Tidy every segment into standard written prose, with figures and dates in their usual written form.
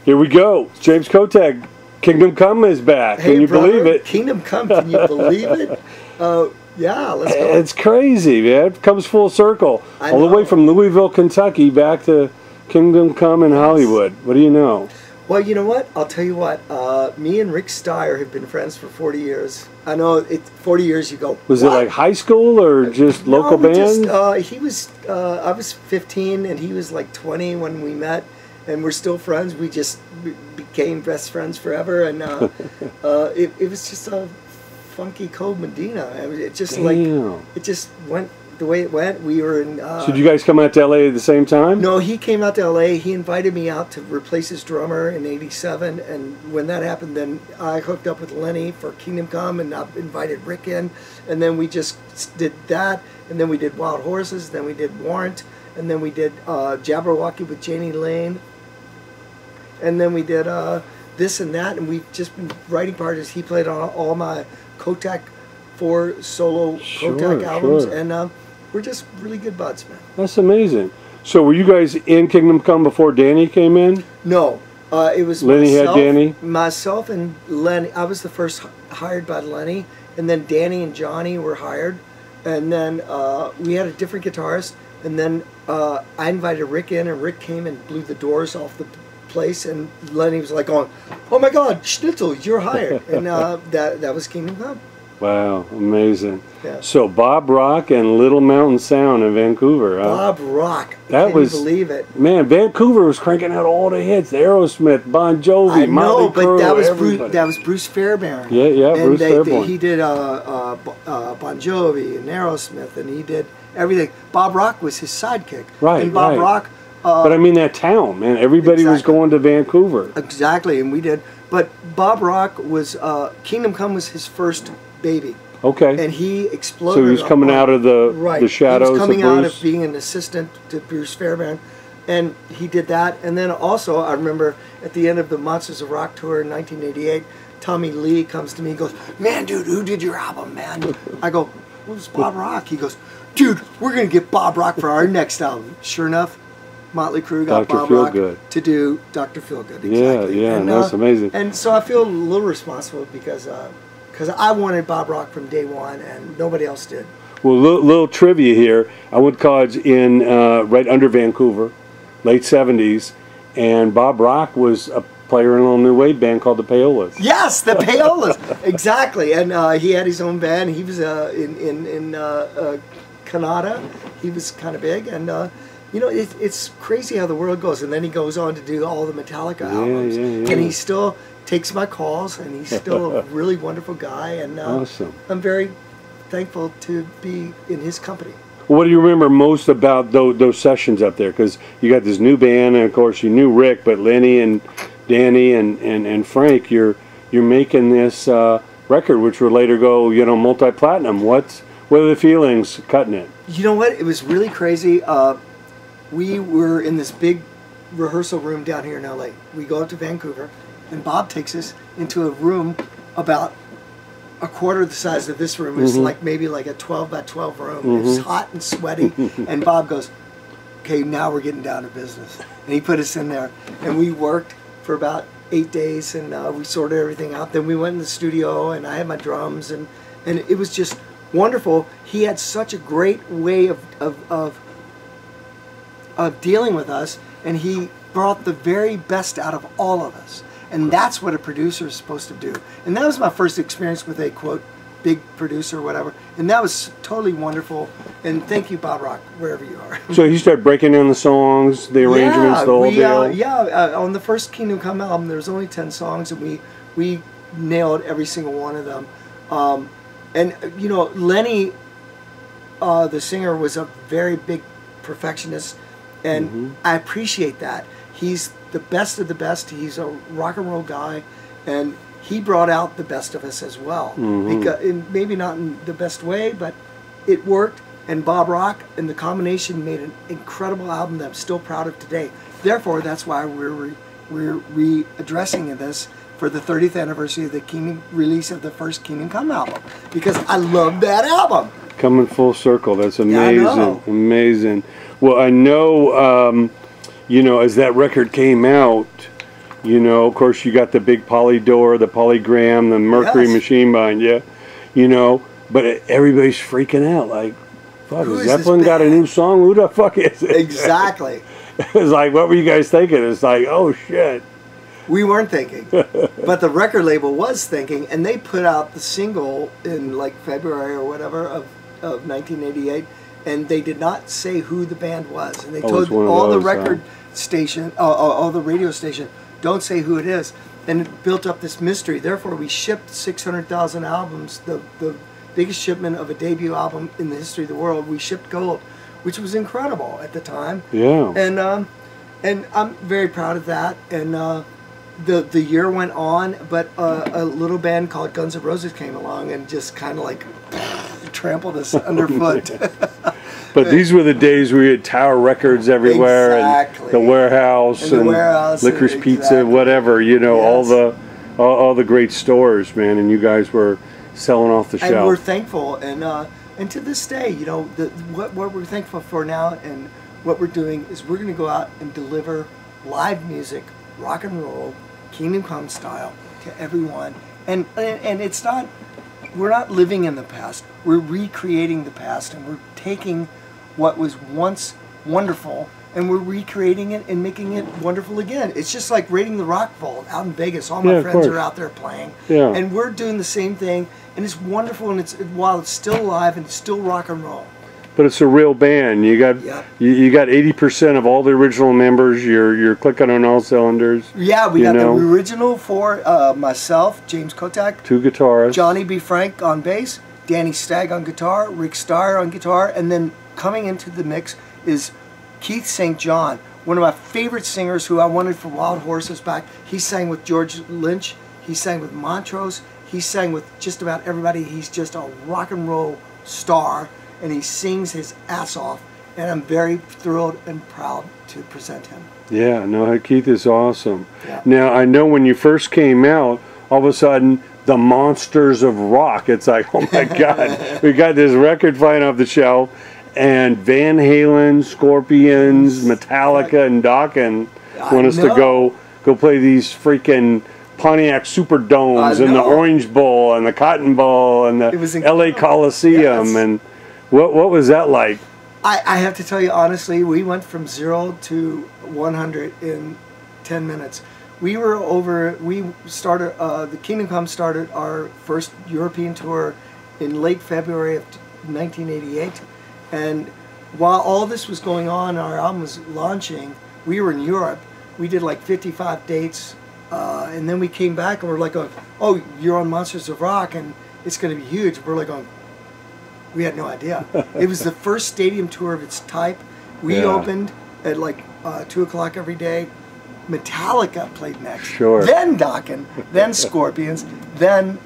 Here we go. James KOTTAK. Kingdom Come is back. Hey, can you brother, believe it? Kingdom Come, can you believe it? Yeah, let's go. It's crazy, man. It comes full circle. All the way from Louisville, Kentucky, back to Kingdom Come in Hollywood. What do you know? Well, you know what? I'll tell you what. Me and Rick Steyer have been friends for 40 years. I know, 40 years you go, Was it like high school or just local bands? I was 15 and he was like 20 when we met. And we're still friends. We just became best friends forever. And it was just a funky cold Medina. It just it just went the way it went. We were in. So did you guys come out to LA at the same time? No, he came out to LA. He invited me out to replace his drummer in '87. And when that happened, then I hooked up with Lenny for Kingdom Come, and I invited Rick in. And then we just did that. And then we did Wild Horses. Then we did Warrant. And then we did Jabberwocky with Jani Lane. And then we did this and that, and we've just been writing parties. He played on all my KOTTAK 4 solo KOTTAK albums, and we're just really good buds, man. That's amazing. So were you guys in Kingdom Come before Danny came in? No, it was Lenny had Danny? Myself and Lenny. I was the first hired by Lenny, and then Danny and Johnny were hired, and then we had a different guitarist, and then I invited Rick in, and Rick came and blew the doors off the place, and Lenny was like going, "Oh my God, Schnitzel, you're hired," and that was Kingdom Come. Wow, amazing. Yeah. So Bob Rock and Little Mountain Sound in Vancouver. Bob Rock, can you believe it? Man, Vancouver was cranking out all the hits. The Aerosmith, Bon Jovi, I know, Motley Crue, but that was Bruce Fairbairn. Yeah, and Bruce Fairbairn. He did Bon Jovi and Aerosmith, and he did everything. Bob Rock was his sidekick. Right, and Bob Rock. But I mean that town, man. Everybody was going to Vancouver. Exactly, and we did. But Bob Rock was Kingdom Come was his first baby. Okay. And he exploded. So he was coming out of the shadows. He was coming of out of being an assistant to Bruce Fairbairn, and he did that. And then also, I remember at the end of the Monsters of Rock tour in 1988, Tommy Lee comes to me and goes, "Man, dude, who did your album, man?" I go, "Well, it was Bob Rock." He goes, "Dude, we're gonna get Bob Rock for our next album." Sure enough, Motley Crue got Bob Rock to do Dr. Feelgood. Exactly. Yeah, and, that's amazing. And so I feel a little responsible because I wanted Bob Rock from day one, and nobody else did. Well, little trivia here. I went to college in right under Vancouver, late '70s, and Bob Rock was a player in a little new wave band called the Payolas. Yes, the Payolas, exactly. And he had his own band. He was in Canada. He was kind of big, and you know, it's crazy how the world goes. And then he goes on to do all the Metallica albums, and he still takes my calls, and he's still a really wonderful guy. And awesome. I'm very thankful to be in his company. What do you remember most about those sessions up there? Because you got this new band, and of course you knew Rick, but Lenny and Danny and Frank, you're making this record, which would later go, you know, multi-platinum. What are the feelings cutting it? You know what? It was really crazy. We were in this big rehearsal room down here in LA. We go up to Vancouver, and Bob takes us into a room about a quarter the size of this room. It's like maybe like a 12 by 12 room. It was hot and sweaty, and Bob goes, "Okay, now we're getting down to business." And he put us in there, and we worked for about 8 days, and we sorted everything out. Then we went in the studio, and I had my drums, and it was just wonderful. He had such a great way of dealing with us, and he brought the very best out of all of us. And that's what a producer is supposed to do. And that was my first experience with a, quote, big producer or whatever. And that was totally wonderful. And thank you, Bob Rock, wherever you are. So you started breaking down the songs, the arrangements, the whole deal? On the first Kingdom Come album, there was only 10 songs, and we nailed every single one of them. And, you know, Lenny, the singer, was a very big perfectionist, and I appreciate that. He's the best of the best. He's a rock and roll guy, and he brought out the best of us as well. Because, maybe not in the best way, but it worked. And Bob Rock and the combination made an incredible album that I'm still proud of today. Therefore, that's why we're readdressing this for the 30th anniversary of the release of the first Kingdom Come album, because I love that album. Coming full circle. That's amazing. Yeah, I know. Amazing. Well, I know, you know, as that record came out, You know, of course, you got the big polydor, the polygram, the Mercury machine behind you. You know, but everybody's freaking out. Like, fuck, has Zeppelin got a new song? Who the fuck is it? Exactly. It's like, what were you guys thinking? It's like, oh shit. We weren't thinking, but the record label was thinking, and they put out the single in like February or whatever of 1988, and they did not say who the band was, and they told all the record station, all the radio station, don't say who it is, and it built up this mystery. Therefore, we shipped 600,000 albums, the biggest shipment of a debut album in the history of the world. We shipped gold, which was incredible at the time. Yeah. And I'm very proud of that. And the year went on, but a little band called Guns N' Roses came along and just kind of like trampled us underfoot. But these were the days where you had Tower Records everywhere, and the Warehouse, and Licorice Pizza, whatever. You know, all the great stores, man. And you guys were selling off the shelf. And we're thankful, and to this day, you know, what we're thankful for now, and what we're doing is we're going to go out and deliver live music, rock and roll, Kingdom Come style, to everyone. And it's not, we're not living in the past. We're recreating the past, and we're taking what was once wonderful, and we're recreating it and making it wonderful again. It's just like Raiding the Rock Vault out in Vegas. All my friends are out there playing, and we're doing the same thing, and it's wonderful. And while it's still alive and it's still rock and roll. But it's a real band. You got you got 80% of all the original members. You're clicking on all cylinders. Yeah, we got the original four: myself, James KOTTAK, 2 guitarists, Johnny B. Frank on bass, Danny Stagg on guitar, Rick Starr on guitar, and then coming into the mix is Keith St. John, one of my favorite singers who I wanted for Wild Horses back. He sang with George Lynch. He sang with Montrose. He sang with just about everybody. He's just a rock and roll star, and he sings his ass off. And I'm very thrilled and proud to present him. Yeah, no, Keith is awesome. Yeah. Now, I know when you first came out, all of a sudden, the monsters of rock. It's like, oh my God, we got this record flying off the shelf. And Van Halen, Scorpions, Metallica, and Dokken want us to go play these freaking Pontiac Superdomes and the Orange Bowl and the Cotton Bowl and the LA Coliseum. And what was that like? I have to tell you honestly, we went from 0 to 100 in 10 minutes. We started, the Kingdom Come started our first European tour in late February of 1988. And while all this was going on, our album was launching, we were in Europe. We did like 55 dates, and then we came back and we're like, oh, you're on Monsters of Rock, and it's going to be huge. We're like, we had no idea. It was the first stadium tour of its type. We opened at like 2 o'clock every day. Metallica played next. Sure. Then Dokken, then Scorpions, then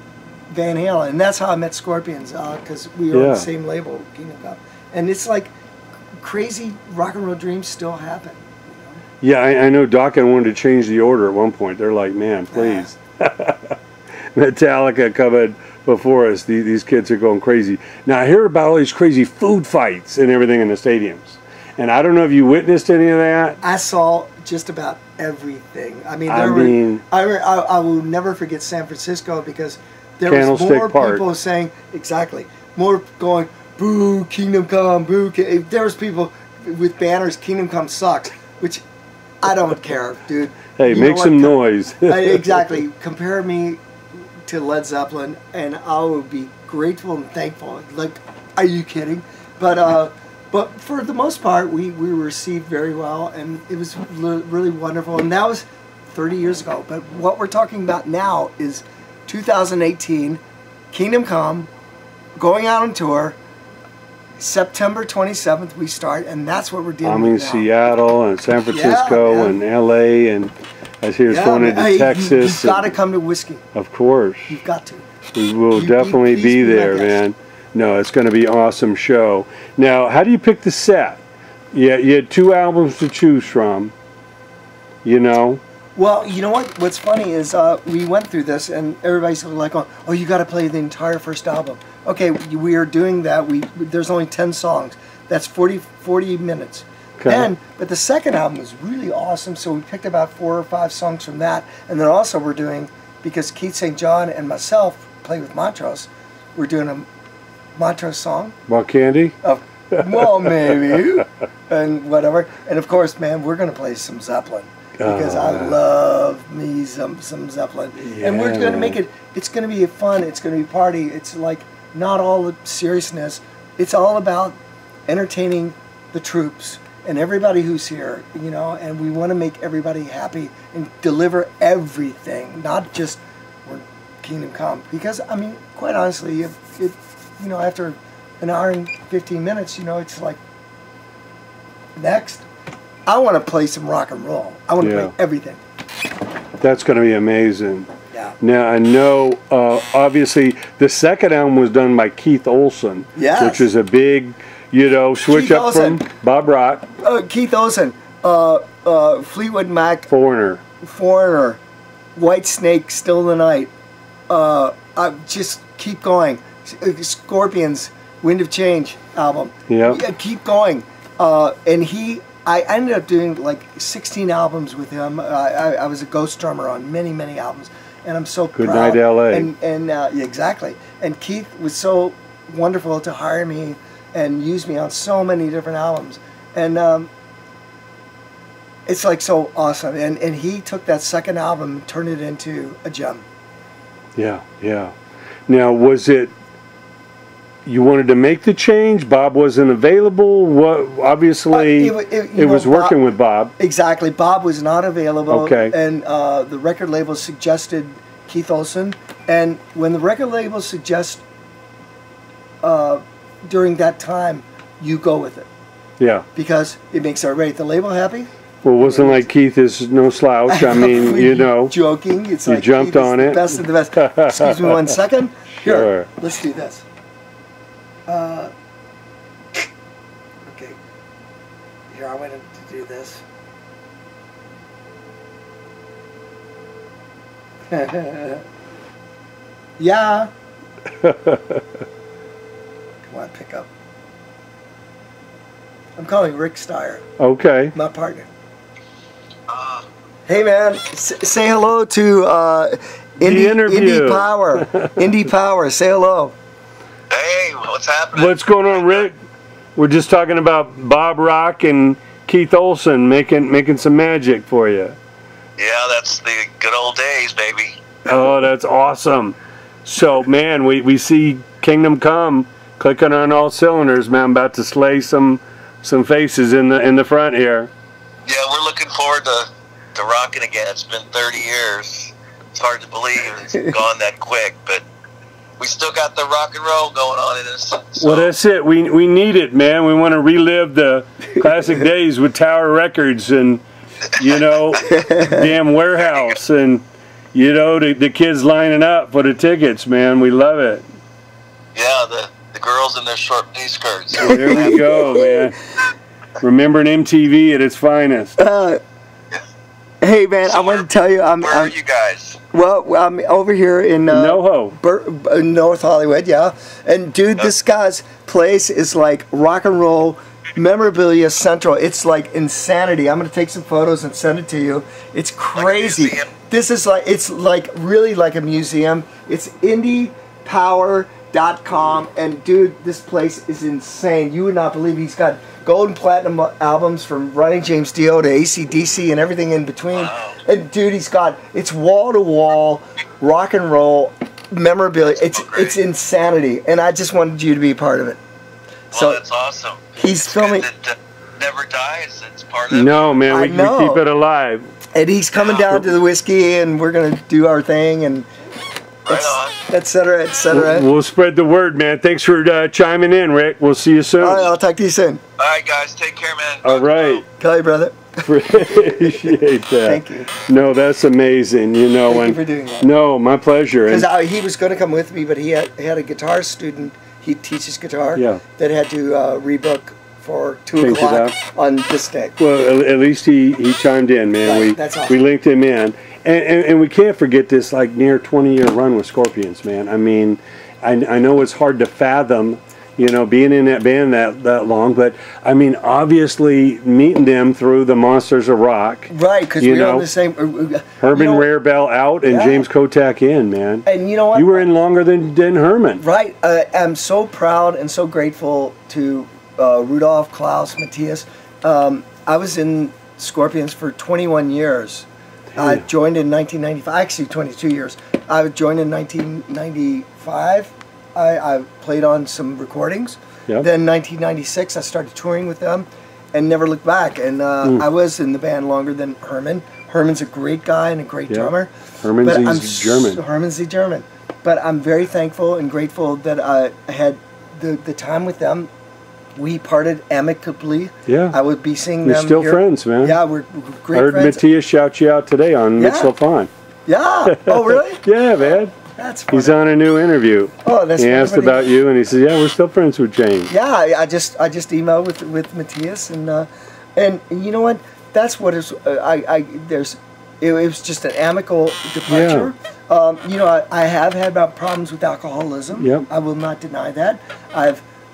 Van Halen. And that's how I met Scorpions, because we were on the same label, Kingdom Come. And it's like crazy rock and roll dreams still happen. You know? Yeah, I know Dokken wanted to change the order at one point. They're like, man, please. Metallica coming before us. These kids are going crazy. Now, I hear about all these crazy food fights and everything in the stadiums. And I don't know if you witnessed any of that. I saw just about everything. I mean, I will never forget San Francisco, because there was more people saying, more going, boo, Kingdom Come, boo. There was people with banners, Kingdom Come sucks, which I don't care, dude. Hey, make some noise. Exactly. Compare me to Led Zeppelin, and I would be grateful and thankful. Like, are you kidding? But for the most part, we were received very well, and it was really wonderful. And that was 30 years ago. But what we're talking about now is 2018, Kingdom Come, going out on tour. September 27th we start, and that's what we're dealing with now. Seattle and San Francisco and LA, and I hear it's going into Texas. You've got to come to Whiskey. Of course. You've got to. We will definitely be there, man. No, it's going to be an awesome show. Now, how do you pick the set? Yeah, you had 2 albums to choose from, you know? Well, you know what? What's funny is we went through this, and everybody's like, oh, you got to play the entire first album. Okay, we are doing that. There's only 10 songs. That's 40 minutes. Okay. But the second album was really awesome, so we picked about 4 or 5 songs from that. And then also we're doing, because Keith St. John and myself play with Montrose, we're doing a Montrose song. Want candy? Well, maybe. And whatever. And of course, man, we're going to play some Zeppelin. Because I love me some Zeppelin. Yeah. And we're going to make it, it's going to be fun, it's going to be party. It's like not all the seriousness. It's all about entertaining the troops and everybody who's here, you know, and we want to make everybody happy and deliver everything, not just Kingdom Come. Because, I mean, quite honestly, you know, after an hour and 15 minutes, you know, it's like, next. I want to play some rock and roll. I want to play everything. That's going to be amazing. Yeah. Now, I know, obviously, the second album was done by Keith Olsen, which is a big, you know, switch Keith up Olsen. from Bob Rock. Keith Olsen, Fleetwood Mac. Foreigner, White Snake, Still the Night. Just keep going. Scorpions, Wind of Change album. Yeah. Keep going. And I ended up doing like 16 albums with him. I was a ghost drummer on many, many albums, and I'm so proud. Good Night, L.A. And exactly. And Keith was so wonderful to hire me and use me on so many different albums, and it's like so awesome. And he took that second album and turned it into a gem. Yeah. Now, was it? You wanted to make the change. Bob wasn't available. What? Obviously, it was working with Bob. Exactly. Bob was not available. Okay. And the record label suggested Keith Olsen. And when the record label suggests during that time, you go with it. Yeah. Because it makes everybody at the label happy. Well, it wasn't like Keith is no slouch. I mean, you know. Joking. It's you like jumped Keith on is it. The best of the best. Excuse me 1 second. Here, let's do this. Okay. Here, I wanted to do this. Yeah. Come on, pick up. I'm calling Rick Steyer. Okay. My partner. Hey, man. Say hello to Indie Power. Indie Power. Say hello. Hey, what's happening? What's going on, Rick? We're just talking about Bob Rock and Keith Olsen making some magic for you. Yeah, that's the good old days, baby. Oh, that's awesome. So, man, we see Kingdom Come clicking on all cylinders, man. I'm about to slay some faces in the front here. Yeah, we're looking forward to rocking again. It's been 30 years. It's hard to believe it's gone that quick, but we still got the rock and roll going on in us. So. Well, that's it. We need it, man. We want to relive the classic days with Tower Records and, you know, damn Warehouse and, you know, the kids lining up for the tickets, man. We love it. Yeah, the girls in their short mini skirts. There we go, man. Remembering MTV at its finest. Hey, man, I want to tell you, where are you guys? Well, I'm over here in NoHo, North Hollywood, yeah. And dude, this guy's place is like rock and roll memorabilia central. It's like insanity. I'm gonna take some photos and send it to you. It's crazy. Like this is like, it's like really like a museum. It's indiepower.com, and dude, this place is insane. You would not believe he's got gold and platinum albums from Ronnie James Dio to AC/DC and everything in between. Wow. And dude, it's wall to wall rock and roll memorabilia. It's insanity, and I just wanted you to be a part of it. Well, So that's awesome. he's filming, It never dies. It's part of it. No, man, we keep it alive. and he's coming down to the whiskey, and we're gonna do our thing, and et cetera, et cetera. We'll spread the word, man. Thanks for chiming in, Rick. We'll see you soon. All right, I'll talk to you soon. All right, guys, take care, man. All right. Call you, brother. Appreciate that. Thank you. No, that's amazing. You know, Thank you for doing that. No, my pleasure. Because he was going to come with me, but he had a guitar student. He teaches guitar. Yeah. That had to rebook for 2 Change it o'clock up. on this day. Well, at least he chimed in, man. Right, that's awesome. We linked him in, and we can't forget this like near 20-year run with Scorpions, man. I mean, I know it's hard to fathom you know, being in that band that long. But I mean, obviously meeting them through the Monsters of Rock. Right, because we were on the same. Herman Rarebell out and James KOTTAK in, man. And you know what? You were in longer than Herman. Right. I'm so proud and so grateful to Rudolph, Klaus, Matthias. I was in Scorpions for 21 years. I joined in 1995. Actually, 22 years. I joined in 1995. I played on some recordings. Yep. Then 1996, I started touring with them and never looked back. And I was in the band longer than Herman. Herman's a great guy and a great drummer. Herman's German. Herman's the German. But I'm very thankful and grateful that I had the time with them. We parted amicably. Yeah. I would be seeing You're them still here. friends, man. Yeah, we're great I heard friends. Matthias shout you out today on Mitch LaFon. Yeah. Oh, really? Yeah, man. That's funny. He's on a new interview. Oh, that's He asked about you, and he said, "Yeah, we're still friends with James." Yeah, I just emailed with Matthias, and you know what? That's what is. It was just an amicable departure. You know, I have had problems with alcoholism. Yep. I will not deny that.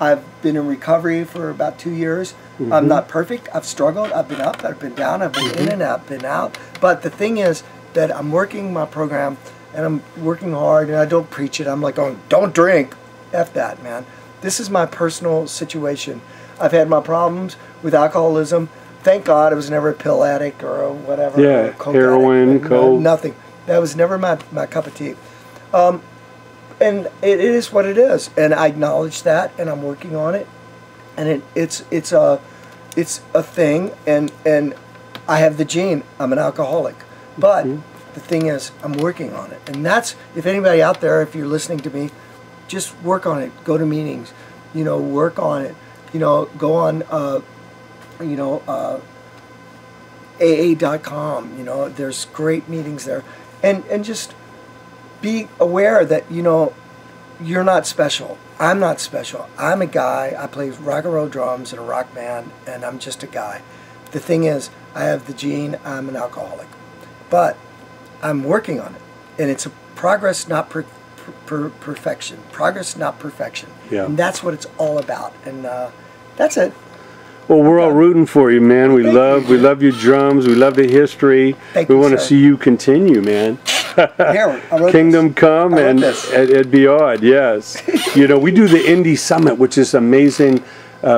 I've been in recovery for about 2 years. I'm not perfect. I've struggled. I've been up. I've been down. I've been in and out. Been out. But the thing is that I'm working my program, and I'm working hard, and I don't preach it. I'm like going, don't drink. F that, man. This is my personal situation. I've had my problems with alcoholism. Thank God I was never a pill addict or a whatever. Yeah, or a coke heroin, addict. coke. Nothing. That was never my cup of tea. And it is what it is, and I acknowledge that, and I'm working on it, and it's a thing, and I have the gene. I'm an alcoholic, but the thing is, I'm working on it, and that's, if anybody out there, if you're listening to me, just work on it. Go to meetings, you know, work on it. You know, go on, you know, AA.com. You know, there's great meetings there, and just be aware that, you know, you're not special. I'm not special. I'm a guy. I play rock and roll drums in a rock band, and I'm just a guy. The thing is, I have the gene. I'm an alcoholic. But I'm working on it. And it's a progress, not perfection. Progress, not perfection. Yeah. And that's what it's all about. And that's it. Well, we're all rooting for you, man. We love your drums. We love the history. Thank we you, want to sir. see you continue, man. Here, I wrote Kingdom this. Come I wrote and this. it'd be odd, yes. You know, we do the Indie Summit, which is amazing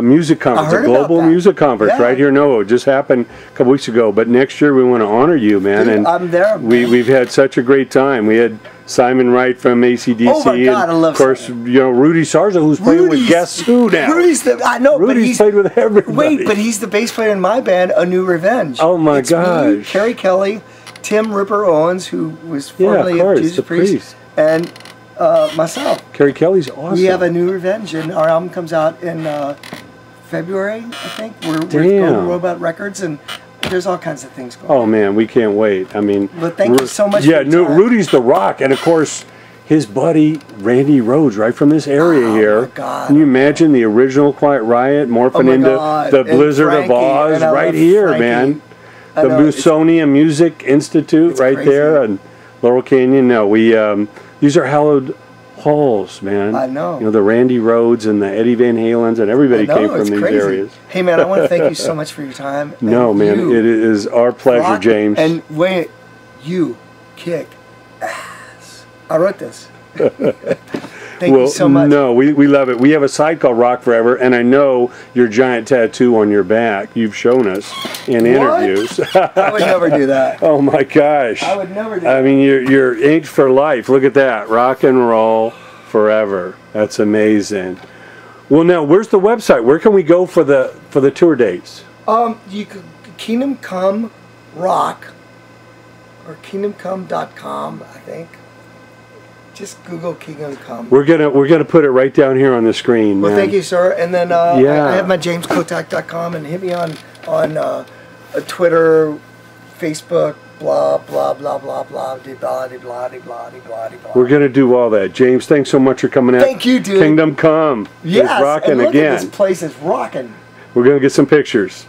music conference, a heard about global that. music conference Yeah. right here in Novo. It just happened a couple weeks ago. But next year we want to honor you, man. Dude, and I'm there, man. We've had such a great time. We had Simon Wright from AC/DC. Oh my God, and I love of course, Simon. you know, Rudy Sarza, who's playing with Guess Who now. I know, but Rudy's he's played with everybody. Wait, but he's the bass player in my band, A New Revenge. Oh my It's me, gosh. Kerry Kelly, Tim Ripper Owens, who was Yeah, of formerly course, of Jesus the Priest, Priest. and myself. Kerry Kelly's awesome. We have A New Revenge, and our album comes out in February, I think. We're going to Robot Records, and there's all kinds of things going on. Oh man, we can't wait. I mean, Well, thank you so much Yeah, for your time. Rudy's the Rock, and of course, his buddy Randy Rhoads, right from this area here. my God. Can you imagine the original Quiet Riot morphing Oh my into God. the And Blizzard Frankie, of Oz and I right love here, Frankie. man? I The know, it's- Musonian Music Institute it's right crazy. there, and Laurel Canyon. No, we these are hallowed halls, man. I know. You know, the Randy Rhoads and the Eddie Van Halens and everybody I know, came from it's these crazy. areas. Hey, man, I want to thank you so much for your time. No, And man, you it is our pleasure, rock, James. And wait, you kick ass. I wrote this. Thank you so much. No, we love it. We have a site called Rock Forever, and I know your giant tattoo on your back. You've shown us in interviews. I would never do that. Oh my gosh! I would never do I that. mean, you're inked for life. Look at that, rock and roll forever. That's amazing. Well, now where's the website? Where can we go for the tour dates? You could Kingdom Come Rock or KingdomCome.com, I think. Just Google Kingdom Come. We're gonna put it right down here on the screen. Well, man. thank you, sir. And then Yeah. I have my JamesKottak.com, and hit me on Twitter, Facebook, blah blah blah blah blah de blah de blah de blah de blah de blah. We're gonna do all that. James, thanks so much for coming out. Thank you, dude. Kingdom Come. Yes, It's rocking and look again. at this place is rocking. We're gonna get some pictures.